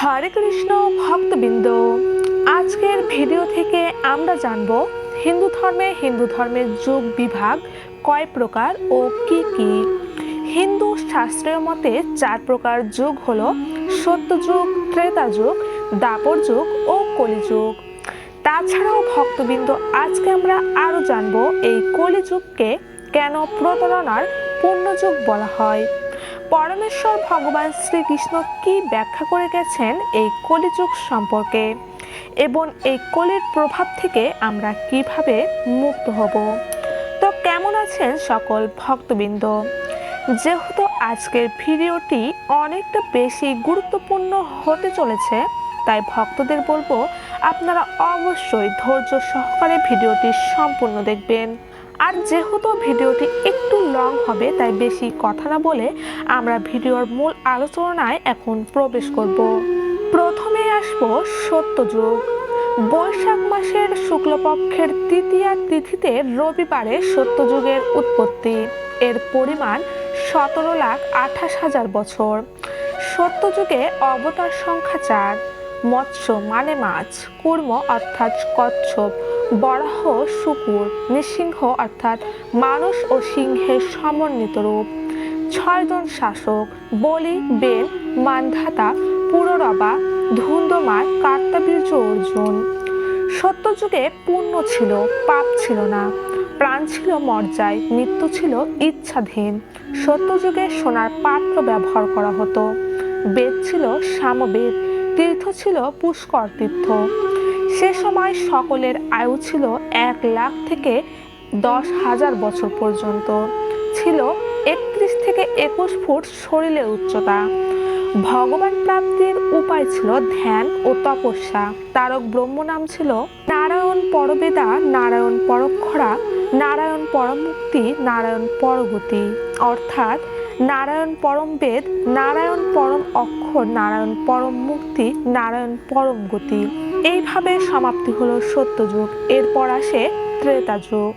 হরে কৃষ্ণ ভক্তবৃন্দ, আজকের ভিডিও থেকে আমরা জানব হিন্দু ধর্মের যুগ বিভাগ কয় প্রকার ও কি কি। হিন্দু শাস্ত্রীয় মতে 4 প্রকার যুগ হলো সত্যযুগ, ত্রেতা যুগ, দ্বাপর যুগ ও কলিযুগ। তাছাড়াও ভক্তবৃন্দ, আজকে আমরা আরো জানব এই কলিযুগকে কেন প্রতারণার পূর্ণযুগ বলা হয়। পরমেশ্বর ভগবান শ্রীকৃষ্ণ কি ব্যাখ্যা করে গেছেন এই কলিযুগ সম্পর্কে এবং এই কলির প্রভাব থেকে আমরা কিভাবে মুক্ত হব। তো কেমন আছেন সকল ভক্তবৃন্দ? যেহেতু আজকের ভিডিওটি অনেকটা বেশি গুরুত্বপূর্ণ হতে চলেছে, তাই ভক্তদের বলবো আপনারা অবশ্যই ধৈর্য সহকারে ভিডিওটি সম্পূর্ণ দেখবেন। আর যেহেতু ভিডিওটি একটু লং হবে, তাই বেশি কথা না বলে আমরা ভিডিওর মূল আলোচনায় এখন প্রবেশ করব। প্রথমে আসবো সত্যযুগ। বৈশাখ মাসের শুক্লপক্ষের তৃতীয়া তিথিতে রবিবারে সত্যযুগের উৎপত্তি। এর পরিমাণ 17,28,000 বছর। সত্যযুগে অবতার সংখ্যা 4। মৎস্য মানে মাছ, কূর্ম অর্থাৎ কচ্ছপ, বরাহ শুকুর, নৃসিংহ অর্থাৎ মানুষ ও সিংহের সমন্বিত রূপ। 6 জন শাসক: বলি, বেন, মান্ধাতা, পুররবা, ধুন্ধমার, কার্তাবীর্য, অর্জুন। সত্যযুগে পুণ্য ছিল, পাপ ছিল না, প্রাণ ছিল মর্যায়, মৃত্যু ছিল ইচ্ছাধীন। সত্যযুগে সোনার পাত্র ব্যবহার করা হতো। বেদ ছিল সামবেদ, তীর্থ ছিল পুষ্কর তীর্থ। সে সময় সকলের আয়ু ছিল 1 লাখ থেকে 10,000 বছর পর্যন্ত। ছিল 31 থেকে 21 ফুট শরীরের উচ্চতা। ভগবান প্রাপ্তির উপায় ছিল ধ্যান ও তপস্যা। তারক ব্রহ্ম নাম ছিল নারায়ণ পরবেদা, নারায়ণ পরক্ষরা, নারায়ণ পরমুক্তি, নারায়ণ পরগতি। অর্থাৎ নারায়ণ পরম বেদ, নারায়ণ পরম অক্ষর, নারায়ণ পরম মুক্তি, নারায়ণ পরম গতি। এইভাবে সমাপ্তি হলো সত্যযুগ। এরপর আসে ত্রেতা যুগ।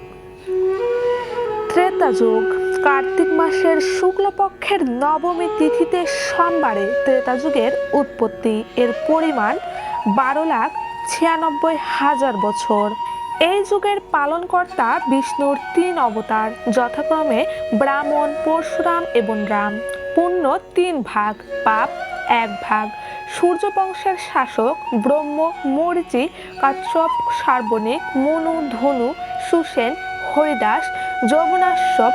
ত্রেতা যুগ কার্তিক মাসের শুক্লপক্ষের নবমী তিথিতে সোমবারে ত্রেতা যুগের উৎপত্তি। এর পরিমাণ 12,96,000 বছর। এই যুগের পালনকর্তা বিষ্ণুর 3 অবতার, যথাক্রমে ব্রাহ্মণ, পরশুরাম এবং রাম। পুণ্য 3 ভাগ, পাপ 1 ভাগ। সূর্য বংশের শাসক ব্রহ্ম, মরিচি, কাশ্যপ, সার্বণিক, মনু, ধনু, সুসেন, হরিদাস, যৌবনাশ্বপ,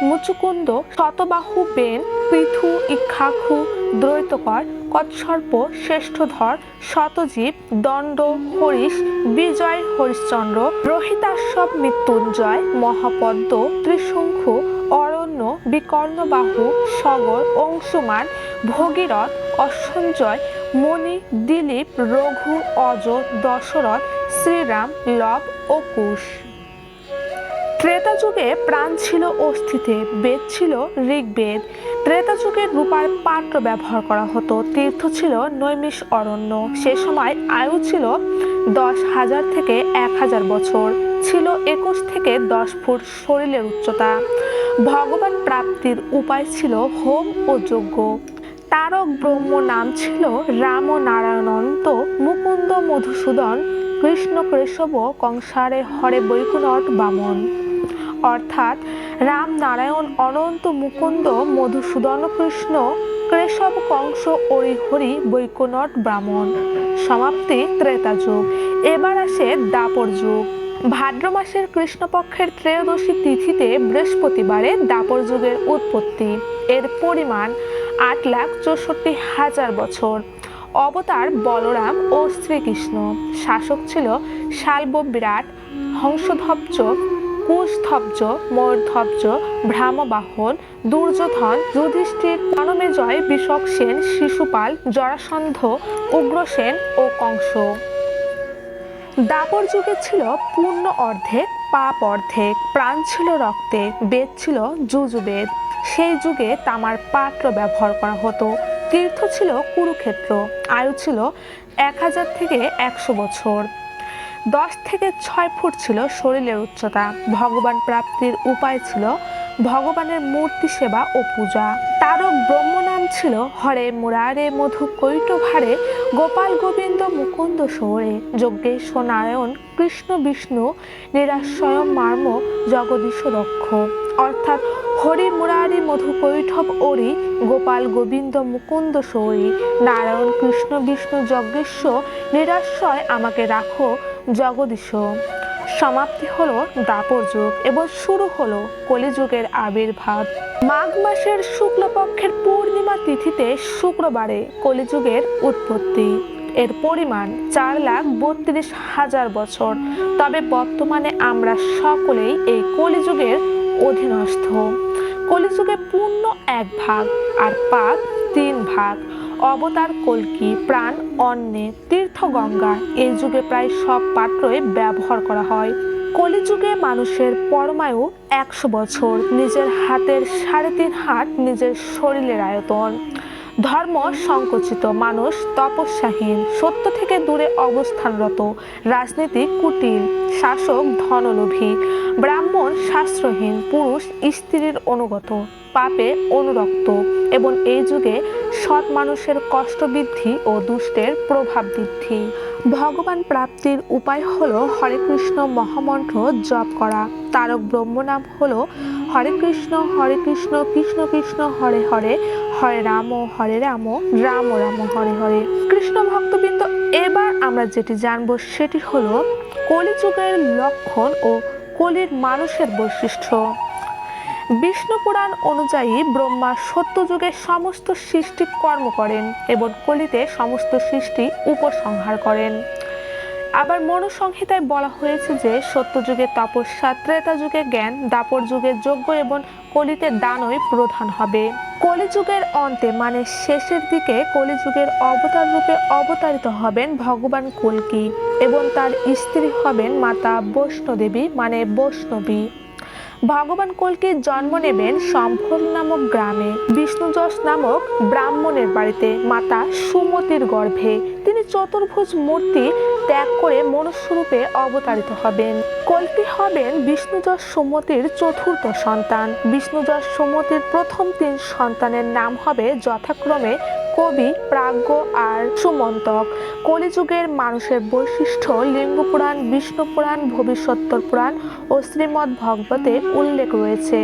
মুচুকুন্দ, শতবাহু, বেন, পৃথু, ইক্ষাক্ষু, দ্বৈতকর, কৎসর্প, শ্রেষ্ঠধর, শতজীব, দণ্ড, হরিশ, বিজয়, হরিশ্চন্দ্র, রোহিতাশ্বপ, মৃত্যুঞ্জয়, মহাপদ্ম, ত্রিশঙ্কু, অরণ্য, বিকর্ণবাহু, সগর, অংশুমান, ভগীরথ, অসঞ্জয়, মণি, দিলীপ, রঘু, অজ, দশরথ, শ্রীরাম, লব ও কুশ। ত্রেতা যুগে প্রাণ ছিল অস্থিতে, বেদ ছিল ঋগ্বেদ। ত্রেতা যুগে রূপার পাত্র ব্যবহার করা হতো। তীর্থ ছিল নৈমিষ অরণ্য। সে সময় আয়ু ছিল 10,000 থেকে 1,000 বছর। ছিল 21 থেকে 10 ফুট শরীরের উচ্চতা। ভগবান প্রাপ্তির উপায় ছিল হোম ও যজ্ঞ। তারক ব্রহ্ম নাম ছিল রাম নারায়ণন্ত, মুকুন্দ মধুসূদন, কৃষ্ণ কেশব, কংসারে হরে বৈকুণ্ঠ বামন। অর্থাৎ রাম নারায়ণ, অনন্ত, মুকুন্দ, মধুসূদন, কৃষ্ণ কেশব, কংস, হরি হরি, বৈকুণ্ঠ ব্রাহ্মণ। সমাপ্তি ত্রেতা যুগ। এবার আসে দ্বাপর যুগ। ভাদ্র মাসের কৃষ্ণপক্ষের ত্রয়োদশী তিথিতে বৃহস্পতিবারে দ্বাপর যুগের উৎপত্তি। এর পরিমাণ 8,64,000 বছর। অবতার বলরাম ও শ্রীকৃষ্ণ। শাসক ছিল শাল্ব বিরাট, হংসধ্বজ, কুশধ্বজ, ময়ূরধ্বজ, ভ্রামবাহন, দুর্যোধন, যুধিষ্ঠির, জনমেজয়, বিশক সেন, শিশুপাল, জরাসন্ধ, উগ্রসেন ও কংস। দ্বাপর যুগে ছিল পুণ্য অর্ধেক, পাপ অর্ধেক। প্রাণ ছিল রক্তে, বেদ ছিল যজুর্বেদ। সেই যুগে তামার পাত্র ব্যবহার করা হতো। তীর্থ ছিল কুরুক্ষেত্র। আয়ু ছিল 1,000 থেকে 100 বছর। 10 থেকে 6 ফুট ছিল শরীরের উচ্চতা। ভগবান প্রাপ্তির উপায় ছিল ভগবানের মূর্তি সেবা ও পূজা। তারক ব্রহ্ম নাম ছিল হরে মুরারে মধু কৈট ভারে, গোপাল গোবিন্দ মুকুন্দ সৌরে, যজ্ঞেশ নারায়ণ কৃষ্ণ বিষ্ণু নিরাশ্রয় মার্ম জগদীশ রক্ষ। অর্থাৎ হরি মুরারি মধু কৈঠব ওরি, গোপাল গোবিন্দ মুকুন্দ সৌরি, নারায়ণ কৃষ্ণ বিষ্ণু যজ্ঞেশ্বর নিরাশ্রয় আমাকে রাখো জগদীশ। সমাপ্তি হলো দ্বাপর যুগ এবং শুরু হলো কলিযুগের আবির্ভাব। মাঘ মাসের শুক্লপক্ষের পূর্ণিমা তিথিতে শুক্রবারে কলিযুগের উৎপত্তি। এর পরিমাণ 4,32,000 বছর। তবে বর্তমানে আমরা সকলেই এই কলিযুগের অধীনস্থ। কলিযুগে পুণ্য 1 ভাগ আর পাপ 3 ভাগ। অবতার কল্কি, প্রাণ অন্নে, তীর্থ গঙ্গা, এই যুগে প্রায় সব পাত্রই ব্যবহার করা হয়। কলিযুগে মানুষের পরমায়ু 100 বছর। নিজের হাতের 3.5 হাত নিজের শরীরের আয়তন। ধর্ম সংকুচিত, মানুষ তপস্যাহীন, সত্য থেকে দূরে অবস্থানরত, রাজনীতি কুটিল, শাসক ধনলোভী, ব্রাহ্মণ শাস্ত্রহীন, পুরুষ স্ত্রীর অনুগত, পাপে অনুরক্ত। এবং এই যুগে সৎ মানুষের কষ্ট বৃদ্ধি ও দুষ্টের প্রভাব বৃদ্ধি। ভগবান প্রাপ্তির উপায় হলো হরে কৃষ্ণ মহামন্ত্র জপ করা। তারক ব্রহ্ম নাম হলো হরে কৃষ্ণ কৃষ্ণ কৃষ্ণ হরে হরে, হরে রাম রাম রাম হরে হরে। কৃষ্ণ ভক্তবৃন্দ, এবার আমরা যেটি জানবো সেটি হলো কলিযুগের লক্ষণ ও কলির মানুষের বৈশিষ্ট্য। বিষ্ণু পুরাণ অনুযায়ী ব্রহ্মা সত্যযুগে সমস্ত সৃষ্টি কর্ম করেন এবং কলিতে সমস্ত সৃষ্টি উপসংহার করেন। আবার মনুসংহিতায় বলা হয়েছে যে সত্যযুগে তপস্যা, ত্রেতা যুগে জ্ঞান, দ্বাপর যুগে যজ্ঞ এবং কলিতে দানই প্রধান হবে। কলিযুগের অন্তে মানে শেষের দিকে কলিযুগের অবতার রূপে অবতারিত হবেন ভগবান কল্কি এবং তার স্ত্রী হবেন মাতা বৈষ্ণদেবী মানে বৈষ্ণবী। ভগবান কল্কি জন্ম নেবেন সম্ভল নামক গ্রামে বিষ্ণুযশ নামক ব্রাহ্মণের বাড়িতে মাতা সুমতির গর্ভে। তিনি চতুর্ভুজ মূর্তি ত্যাগ করে মনুষ্যরূপে অবতারিত হবেন। কল্কি হবেন বিষ্ণুযশ সুমতির চতুর্থ সন্তান। বিষ্ণুযশ সুমতির প্রথম 3 সন্তানের নাম হবে যথাক্রমে কবি, প্রাজ্ঞ আর সুমন্তক। কলিযুগের মানুষের বৈশিষ্ট্য লিঙ্গ পুরাণ, বিষ্ণু পুরাণ, ভবিষ্যত্তর পুরাণ ও শ্রীমদ্ ভগবতে উল্লেখ রয়েছে।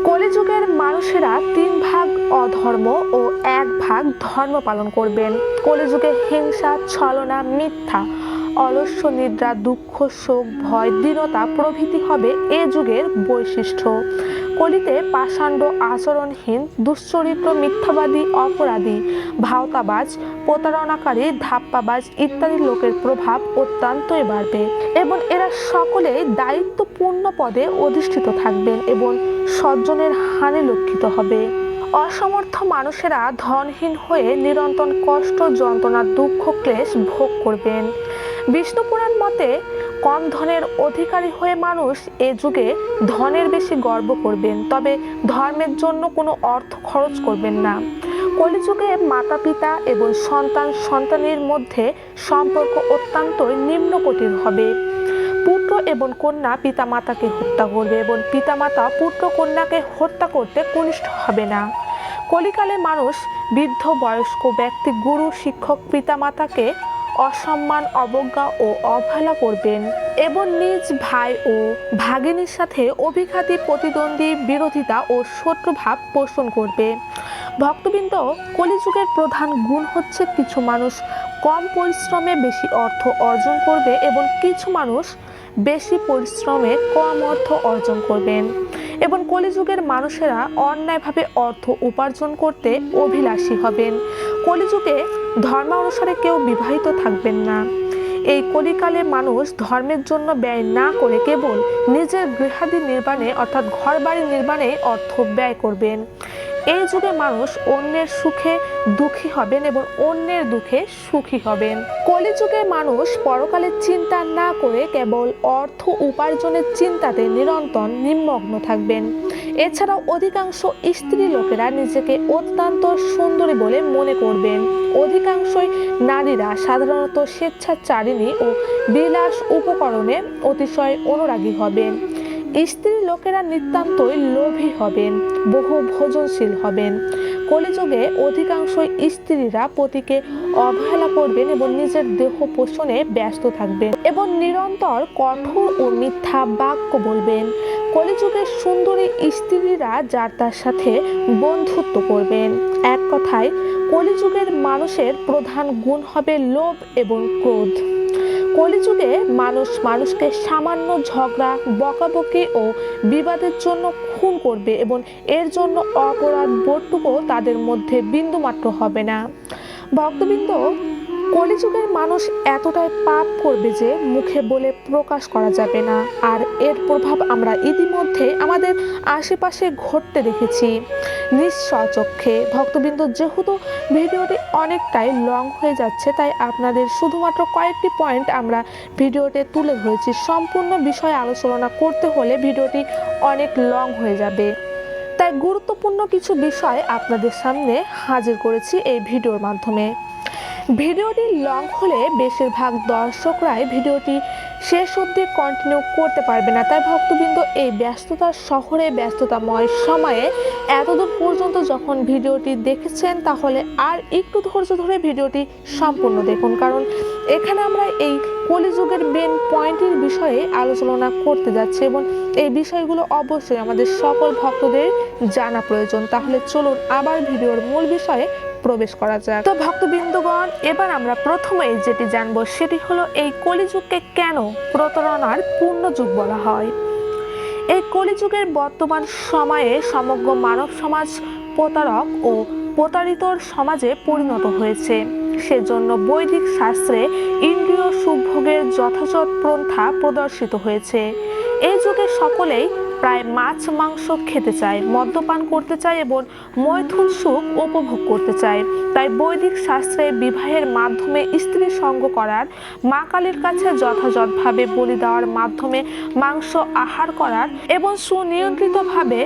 কলিযুগের মানুষেরা 3 ভাগ অধর্ম ও 1 ভাগ ধর্ম পালন করবেন। কলিযুগে হিংসা, ছলনা, মিথ্যা, অলস্য, নিদ্রা, দুঃখ, শোক, ভয়, দীনতা প্রভৃতি হবে এ যুগের বৈশিষ্ট্য। কলিতে পাষাণ্ড, আচরণহীন, দুশ্চরিত্র, মিথ্যাবাদী, অপরাধী, ভাওতাবাজ, প্রতারণাকারী, ধাপ্পাবাজ ইত্যাদি লোকের প্রভাব অত্যন্তই বাড়বে এবং এরা সকলেই দায়িত্বপূর্ণ পদে অধিষ্ঠিত থাকবেন এবং সজ্জনের হানি লক্ষিত হবে। অসমর্থ মানুষেরা ধনহীন হয়ে নিরন্তর কষ্ট, যন্ত্রণা, দুঃখ, ক্লেশ ভোগ করবেন। বিষ্ণু পুরাণ মতে কম ধনের অধিকারী হয়ে মানুষ এ যুগে ধনের বেশি গর্ব করবেন, তবে ধর্মের জন্য কোনো অর্থ খরচ করবেন না। কলিযুগে মাতা পিতা এবং সন্তান সন্তানের মধ্যে সম্পর্ক অত্যন্তই নিম্নকোটির হবে। পুত্র এবং কন্যা পিতামাতাকে হত্যা করবে এবং পিতামাতা পুত্র কন্যাকে হত্যা করতে কনিষ্ঠ হবে না। কলিকালে মানুষ বৃদ্ধ বয়স্ক ব্যক্তি, গুরু, শিক্ষক, পিতামাতাকে অসম্মান, অবজ্ঞা ও অবহেলা করবেন এবং নিজ ভাই ও ভাগিনীর সাথে অভিঘাতী, প্রতিদ্বন্দ্বী, বিরোধিতা ও শত্রুভাব পোষণ করবে। ভক্তবৃন্দ, কলিযুগের প্রধান গুণ হচ্ছে কিছু মানুষ কম পরিশ্রমে বেশি অর্থ অর্জন করবে এবং কিছু মানুষ বেশি পরিশ্রমে কম অর্থ অর্জন করবেন এবং কলিযুগের মানুষেরা অন্যায়ভাবে অর্থ উপার্জন করতে অভিলাষী হবেন। কলিযুগে ধর্মানুসারে কেউ বিবাহিত থাকবেন না। এই কলিকালে মানুষ ধর্মের জন্য ব্যয় না করে কেবল নিজের গৃহাদি নির্মাণে অর্থাৎ ঘর বাড়ি নির্মাণে অর্থ ব্যয় করবেন। এই যুগে মানুষ অন্যের সুখে দুঃখী হবেন এবং অন্যের দুঃখে সুখী হবেন। কলিযুগে মানুষ পরকালের চিন্তা না করে কেবল অর্থ উপার্জনের চিন্তাতে নিরন্তর নিমগ্ন থাকবেন। এছাড়াও অধিকাংশ স্ত্রী লোকেরা নিজেকে অত্যন্ত সুন্দরী বলে মনে করবেন। অধিকাংশই নারীরা সাধারণত স্বেচ্ছাচারিণী ও বিলাস উপকরণে অতিশয় অনুরাগী হবেন। স্ত্রী লোকেরা নিতান্তই লোভী হবেন, বহু ভোজনশীল হবেন। কলিযুগে অধিকাংশ স্ত্রীরা পতিকে অবহেলা করবেন এবং নিজের দেহ পোষণে ব্যস্ত থাকবেন এবং নিরন্তর কঠোর ও মিথ্যা বাক্য বলবেন। কলিযুগের সুন্দরী স্ত্রীরা যার তার সাথে বন্ধুত্ব করবেন। এক কথায় কলিযুগের মানুষের প্রধান গুণ হবে লোভ এবং ক্রোধ। কলিযুগে মানুষ মানুষকে সামান্য ঝগড়া, বকাবকি ও বিবাদের জন্য খুন করবে এবং এর জন্য অপরাধ বোধটুকু তাদের মধ্যে বিন্দুমাত্র হবে না। ভক্তবৃন্দ, কলিযুগের মানুষ এতটাই পাপ করবে যে মুখে বলে প্রকাশ করা যাবে না। আর এর প্রভাব আমরা ইতিমধ্যে আমাদের আশেপাশে ঘটতে দেখেছি নিঃস্বচক্ষে। ভক্তবৃন্দ, যেহেতু ভিডিওটি অনেকটাই লং হয়ে যাচ্ছে, তাই আপনাদের শুধুমাত্র কয়েকটি পয়েন্ট আমরা ভিডিওতে তুলে ধরেছি। সম্পূর্ণ বিষয় আলোচনা করতে হলে ভিডিওটি অনেক লং হয়ে যাবে, তাই গুরুত্বপূর্ণ কিছু বিষয় আপনাদের সামনে হাজির করেছি এই ভিডিওর মাধ্যমে। ভিডিওটি লং হলে বেশিরভাগ দর্শকরাই ভিডিওটি শেষ অবধি কন্টিনিউ করতে পারবে না। তাই ভক্তবৃন্দ, এই ব্যস্ততার শহরে ব্যস্ততাময় সময়ে এতদূর পর্যন্ত যখন ভিডিওটি দেখেছেন, তাহলে আর একটু ধৈর্য ধরে ভিডিওটি সম্পূর্ণ দেখুন, কারণ এখানে আমরা এই কলিযুগের মেন পয়েন্টের বিষয়ে আলোচনা করতে যাচ্ছি এবং এই বিষয়গুলো অবশ্যই আমাদের সকল ভক্তদের জানা প্রয়োজন। তাহলে চলুন আবার ভিডিওর মূল বিষয়ে প্রবেশ করা যাক। তো ভক্তবৃন্দগণ, এবার আমরা প্রথমে যেটি জানবো সেটি হলো এই কলিযুগকে কেন প্রতারণার পূর্ণ যুগ বলা হয়। এই কলিযুগের বর্তমান সময়ে সমগ্র মানব সমাজ প্রতারক ও প্রতারিতর সমাজে পরিণত হয়েছে। সেজন্য বৈদিক শাস্ত্রে ইন্দ্রিয় সুভোগের যথাযথ পন্থা প্রদর্শিত হয়েছে। এই যুগে সকলেই প্রায় মাছ মাংস খেতে চায়, মদ্যপান করতে চায় এবং মৈথুন সুখ উপভোগ করতে চায়। তাই বৈদিক শাস্ত্রে বিবাহের মাধ্যমে স্ত্রী সঙ্গ করার, মা কালীর কাছে যথাযথভাবে বলি দেওয়ার মাধ্যমে মাংস আহার করার এবং সুনিয়ন্ত্রিতভাবে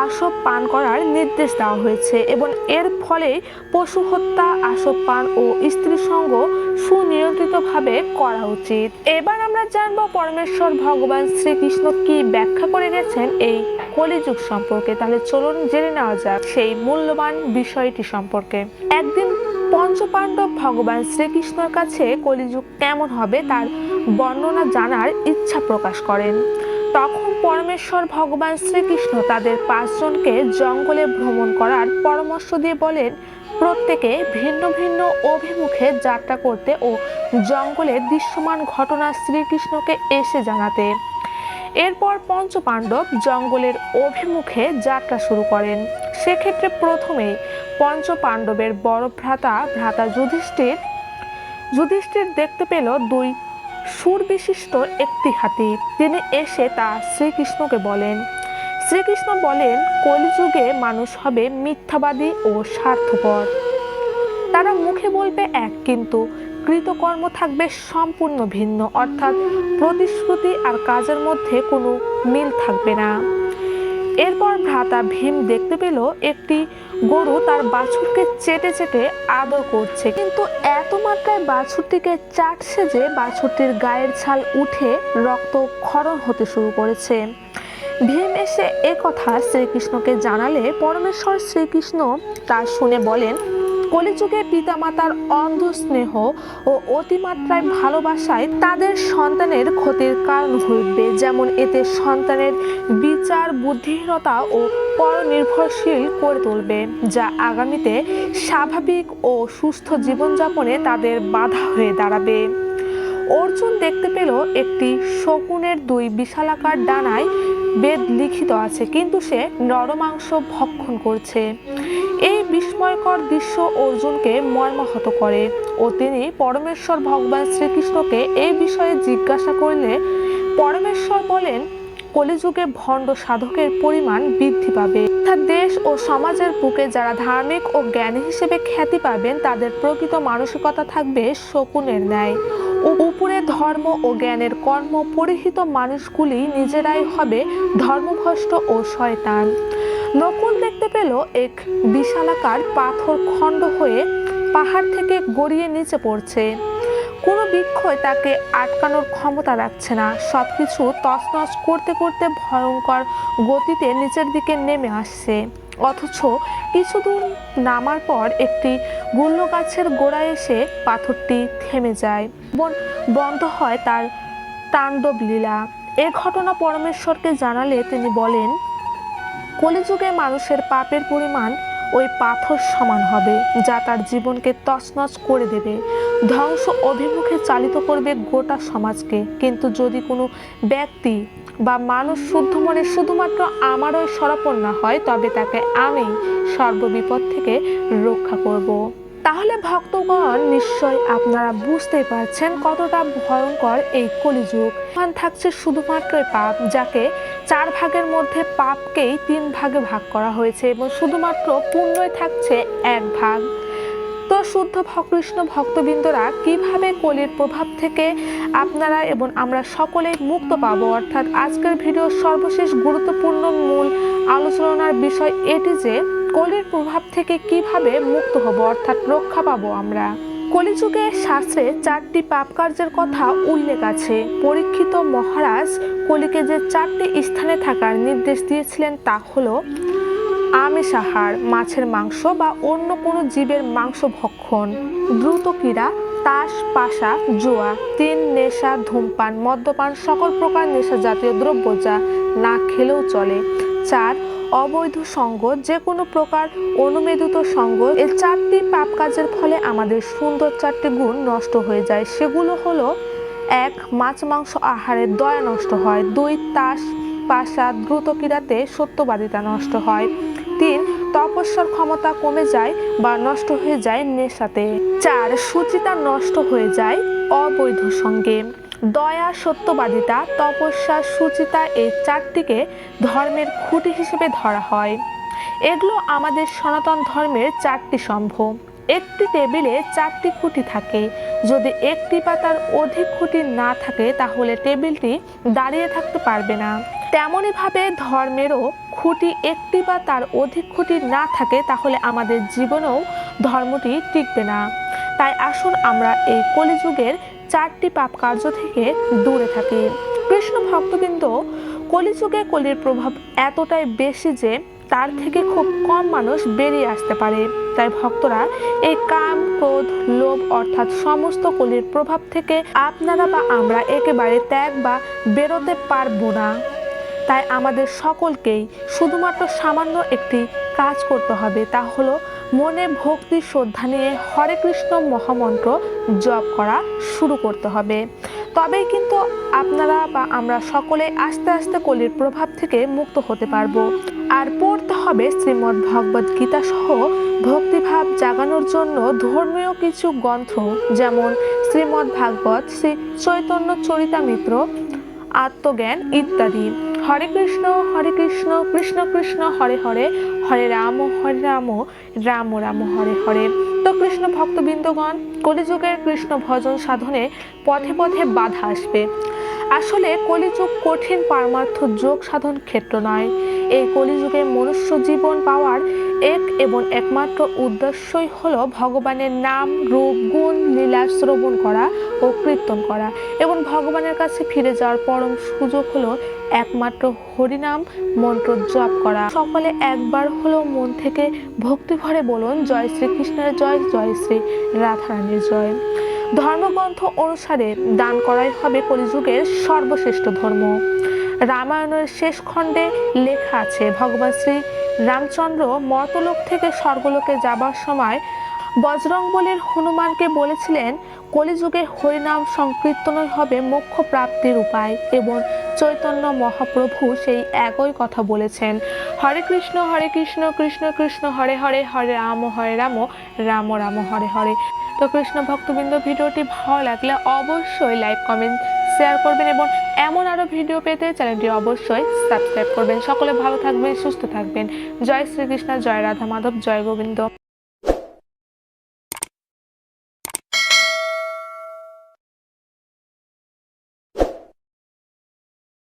আসব পান করার নির্দেশ দেওয়া হয়েছে এবং এর ফলে পশু হত্যা, আসব পান ও স্ত্রী সঙ্গ সুনিয়ন্ত্রিতভাবে করা উচিত। এবার আমরা জানবো পরমেশ্বর ভগবান শ্রীকৃষ্ণ কি ব্যাখ্যা করে গেছেন এই কলিযুগ সম্পর্কে। তাহলে চলুন জেনে নেওয়া যাক সেই মূল্যবান বিষয়টি সম্পর্কে। একদিন পঞ্চপাণ্ডব ভগবান শ্রীকৃষ্ণের কাছে কলিযুগ কেমন হবে তার বর্ণনা জানার ইচ্ছা প্রকাশ করেন। তখন পরমেশ্বর ভগবান শ্রীকৃষ্ণ তাদের 5 জনকে জঙ্গলে ভ্রমণ করার পরামর্শ দিয়ে বলেন, প্রত্যেকে ভিন্ন ভিন্ন অভিমুখে যাত্রা করতে ও জঙ্গলে দৃশ্যমান ঘটনা শ্রীকৃষ্ণকে এসে জানাতে। এরপর পঞ্চপাণ্ডব জঙ্গলের অভিমুখে যাত্রা শুরু করেন। সেক্ষেত্রে প্রথমেই পঞ্চপাণ্ডবের বড় ভ্রাতা যুধিষ্ঠির দেখতে পেল 2 সুরবিশিষ্ট একটি হাতি। তিনি এসে তা শ্রীকৃষ্ণকে বলেন। শ্রীকৃষ্ণ বলেন, কলিযুগে মানুষ হবে মিথ্যাবাদী ও স্বার্থপর। তারা মুখে বলবে এক, কিন্তু কৃতকর্ম থাকবে সম্পূর্ণ ভিন্ন, অর্থাৎ প্রতিশ্রুতি আর কাজের মধ্যে কোনো মিল থাকবে না। এরপর ভ্রাতা ভীম দেখতে পেল একটি গরু তার বাছুরকে চেটে চেটে আদর করছে, কিন্তু এত মাত্রায় বাছুরটিকে চাটছে যে বাছুরটির গায়ের ছাল উঠে রক্তক্ষরণ হতে শুরু করেছে। ভীম এসে কথা শ্রীকৃষ্ণকে জানালে পরমেশ্বর শ্রীকৃষ্ণ তা শুনে বলেন, কলিযুগে পিতামাতার অন্ধ স্নেহ ও অতিমাত্রায় ভালোবাসায় তাদের সন্তানের ক্ষতির কারণ ঘটবে। যেমন এতে সন্তানের বিচার বুদ্ধিহীনতা ও পরনির্ভরশীল করে তুলবে, যা আগামীতে স্বাভাবিক ও সুস্থ জীবনযাপনে তাদের বাধা হয়ে দাঁড়াবে। অর্জুন দেখতে পেল একটি শকুনের 2 বিশালাকার ডানায় বেদ লিখিত আছে, কিন্তু সে নরমাংস ভক্ষণ করছে। এই বিস্ময়কর দৃশ্য অর্জুনকে মর্মাহত করে ও তিনি পরমেশ্বর ভগবান শ্রীকৃষ্ণকে এই বিষয়ে জিজ্ঞাসা করলে পরমেশ্বর বলেন, কলিযুগে ভণ্ড সাধকের পরিমাণ বৃদ্ধি পাবে। দেশ ও সমাজের বুকে যারা ধার্মিক ও জ্ঞানী হিসেবে খ্যাতি পাবেন তাদের প্রকৃত মানসিকতা থাকবে শকুনের ন্যায়। উপরে ধর্ম ও জ্ঞানের কর্ম পরিহিত মানুষগুলি নিজেরাই হবে ধর্মভ্রষ্ট ও শয়তান। নকুল দেখতে পেল এক বিশালাকার পাথর খণ্ড হয়ে পাহাড় থেকে গড়িয়ে নিচে পড়ছে। কোনো বৃক্ষই তাকে আটকানোর ক্ষমতা রাখছে না। সবকিছু তছনছ করতে করতে ভয়ঙ্কর গতিতে নিচের দিকে নেমে আসছে। অথচ কিছু দূর নামার পর একটি গুল্ম গাছের গোড়ায় এসে পাথরটি থেমে যায় এবং বন্ধ হয় তার তাণ্ডব লীলা। এ ঘটনা পরমেশ্বরকে জানালে তিনি বলেন, কলিযুগে মানুষের পাপের পরিমাণ ওই পাথর সমান হবে, যা তার জীবনকে তছনছ করে দেবে, ধ্বংস অভিমুখে চালিত করবে গোটা সমাজকে। কিন্তু যদি কোনো ব্যক্তি বা মানুষ শুদ্ধ মনে শুধুমাত্র আমার ওই শরণাপন্ন হয়, তবে তাকে আমি সর্ববিপদ থেকে রক্ষা করব। তাহলে ভক্তগণ, নিশ্চয় আপনারা বুঝতেই পারছেন কতটা ভয়ঙ্কর এই কলিযুগ। থাকছে শুধুমাত্র পাপ, যাকে 4 ভাগের মধ্যে পাপকেই 3 ভাগে ভাগ করা হয়েছে এবং শুধুমাত্র পুণ্যই থাকছে 1 ভাগ। তো শুদ্ধ কৃষ্ণ ভক্তবৃন্দরা, কিভাবে কলির প্রভাব থেকে আপনারা এবং আমরা সকলেই মুক্ত পাবো, অর্থাৎ আজকের ভিডিওর সর্বশেষ গুরুত্বপূর্ণ মূল আলোচনার বিষয় এটি যে কলির প্রভাব থেকে কিভাবে মুক্ত হব, অর্থাৎ রক্ষা পাবো আমরা। কলিযুগে শাস্ত্রে 4টি পাপ কার্যের কথা উল্লেখ আছে। পরীক্ষিত মহারাজ কলিকে যে 4টি স্থানে থাকার নির্দেশ দিয়েছিলেন তা হলো আমিষাহার, মাছের মাংস বা অন্য কোনো জীবের মাংস ভক্ষণ, দ্রুত ক্রীড়া, তাস পাশা জুয়া, 3 নেশা ধূমপান মদ্যপান সকল প্রকার নেশা জাতীয় দ্রব্য যা না খেলেও চলে, 4 অবৈধ সঙ্গ, যে কোনো প্রকার অনুমোদিত সঙ্গ। এই 4টি পাপ কাজের ফলে আমাদের সুন্দর 4টি গুণ নষ্ট হয়ে যায়। সেগুলো হলো 1 মাছ মাংস আহারে দয়া নষ্ট হয়, 2 তাস পাশা দ্রুত ক্রীড়াতে সত্যবাদিতা নষ্ট হয়, 3 তপস্যার ক্ষমতা কমে যায় বা নষ্ট হয়ে যায় নেশাতে, 4 সুচিতা নষ্ট হয়ে যায় অবৈধ সঙ্গে। দয়া, সত্যবাদিতা, তপস্যা, সুচিতা এই 4টিকে ধর্মের খুঁটি হিসেবে ধরা হয়। এগুলো আমাদের সনাতন ধর্মের 4টি স্তম্ভ। একটি টেবিলে 4টি খুঁটি থাকে। যদি একটি বা তার অধিক খুঁটি না থাকে তাহলে টেবিলটি দাঁড়িয়ে থাকতে পারবে না। তেমনইভাবে ধর্মেরও খুঁটি একটি বা তার অধিক খুঁটি না থাকে তাহলে আমাদের জীবনেও ধর্মটি টিকবে না। তাই আসুন আমরা এই কলিযুগের 4টি পাপ কার্য থেকে দূরে থাকি। কৃষ্ণ ভক্তবৃন্দ, কলিযুগে কলির প্রভাব এতটাই বেশি যে তার থেকে খুব কম মানুষ বেরিয়ে আসতে পারে। তাই ভক্তরা, এই কাম ক্রোধ লোভ অর্থাৎ সমস্ত কলির প্রভাব থেকে আপনারা বা আমরা একেবারে ত্যাগ বা বেরোতে পারবো না। তাই আমাদের সকলকেই শুধুমাত্র সামান্য একটি কাজ করতে হবে, তা হলো মনে ভক্তি শ্রদ্ধা নিয়ে হরে কৃষ্ণ মহামন্ত্র জপ করা শুরু করতে হবে। তবেই কিন্তু আপনারা বা আমরা সকলে আস্তে আস্তে কলির প্রভাব থেকে মুক্ত হতে পারবো। আর পড়তে হবে শ্রীমদ্ ভগবদ গীতা সহ ভক্তিভাব জাগানোর জন্য ধর্মীয় কিছু গ্রন্থ, যেমন শ্রীমদ্ ভাগবত, শ্রী চৈতন্য চরিতামৃত, আত্মজ্ঞান ইত্যাদি। হরে কৃষ্ণ কৃষ্ণ কৃষ্ণ হরে হরে, হরে রাম রাম রাম হরে হরে। তো কৃষ্ণ ভক্তবৃন্দগণ, কলিযুগের কৃষ্ণ ভজন সাধনে পথে পথে বাধা আসবে। আসলে কলিযুগ কঠিন পারমার্থ যোগ সাধন ক্ষেত্র নয়। এই কলিযুগে মনুষ্য জীবন পাওয়ার এক এবং একমাত্র উদ্দেশ্যই হলো ভগবানের নাম রূপ গুণ লীলা শ্রবণ করা ও কীর্তন করা, এবং ভগবানের কাছে ফিরে যাওয়ার পরম সুযোগ হলো একমাত্র হরিনাম মন্ত্র জপ করা। সকলে একবার হলো মন থেকে ভক্তি ভরে বলুন, জয় শ্রীকৃষ্ণের জয়, জয় শ্রী রাধারানীর জয়। ধর্মগ্রন্থ অনুসারে দান করাই হবে কলিযুগের সর্বশ্রেষ্ঠ ধর্ম। রামায়ণের শেষ খণ্ডে লেখা আছে, ভগবান শ্রী রামচন্দ্র মর্তলোক থেকে স্বর্গলোকে যাবার সময় বজরংবলীর হনুমানকে বলেছিলেন, কলিযুগে হরিনাম সংকীর্তনই হবে মোক্ষ প্রাপ্তির উপায়, এবং চৈতন্য মহাপ্রভু সেই একই কথা বলেছেন। হরে কৃষ্ণ কৃষ্ণ কৃষ্ণ হরে হরে, হরে রাম রাম রাম হরে হরে। তো কৃষ্ণ ভক্তবৃন্দ, ভিডিওটি ভালো লাগলে অবশ্যই লাইক কমেন্ট শেয়ার করবেন এবং এমন আরো ভিডিও পেতে চ্যানেলটি অবশ্যই সাবস্ক্রাইব করবেন। সকলে ভালো থাকবেন, সুস্থ থাকবেন। জয় শ্রীকৃষ্ণ, জয় রাধা মাধব, জয় গোবিন্দ।